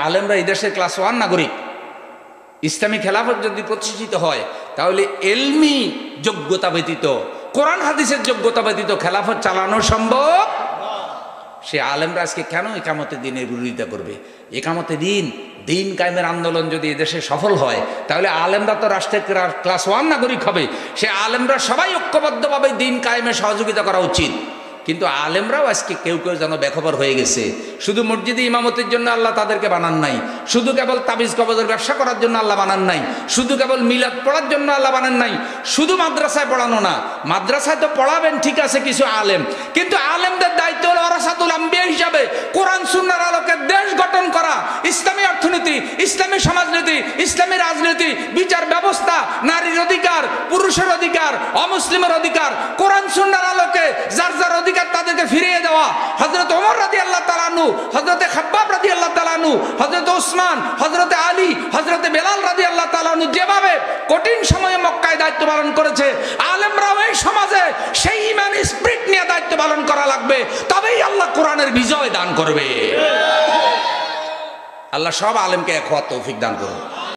আলেমরা এই দেশের ক্লাস 1 নাগরিক। ইসলামী খেলাফত যদি প্রতিষ্ঠিত হয় তাহলে এলমি যোগ্যতা ব্যতীত, কোরআন হাদিসের যোগ্যতা ব্যতীত খেলাফত চালানো সম্ভব। সে আলেমরা আজকে কেন একামতে দিনের বিরোধিতা করবে? একামতে দিন কায়েমের আন্দোলন যদি এদেশে সফল হয় তাহলে আলেমরা তো রাষ্ট্রের ক্লাস 1 নাগরিক হবে। সে আলেমরা সবাই ঐক্যবদ্ধভাবে দিন কায়েমে সহযোগিতা করা উচিত। কিন্তু আলেমরাও আজকে কেউ যেন বেখবর হয়ে গেছে। শুধু মসজিদে ইমামতের জন্য আল্লাহ তাদেরকে বানান নাই, শুধু কেবল তাবিজ কবজের ব্যবসা করার জন্য আল্লাহ বানান নাই, শুধু কেবল মিলাদ পড়ার জন্য আল্লাহ বানান নাই, শুধু মাদ্রাসায় পড়ানো না। মাদ্রাসায় তো পড়াবেন ঠিক আছে কিছু আলেম, কিন্তু আলেমদের দায়িত্ব হলো ওয়ারাসাতুল আম্বিয়া হিসাবে কোরআন সুন্নাহর আলোকে দেশ গঠন করা, ইসলামী অর্থনীতি, ইসলামী সমাজনীতি, ইসলামী রাজনীতি, বিচার ব্যবস্থা, নারীর অধিকার, পুরুষের অধিকার, অমুসলিমের অধিকার, কোরআন সুন্নাহর আলোকে যার যার অধিকার তাদেরকে ফিরিয়ে দেওয়া। হযরত ওমর রাদিয়াল্লাহু তাআলা আনহু, হযরত খাব্বাব রাদিয়াল্লাহু তাআলা আনহু, হযরত ওসমান, হযরত আলী, হযরত বেলাল রাদিয়াল্লাহু তাআলা আনহু যেভাবে কঠিন সময়ে মক্কায় দায়িত্ব পালন করেছে, আলেমরাও এই সমাজে সেই ঈমান স্পিরিট নিয়ে দায়িত্ব পালন করা লাগবে। তবেই আল্লাহ কোরআনের বিজয় দান করবে। আল্লাহ সব আলেমকে এক হওয়ার তৌফিক দান করুন।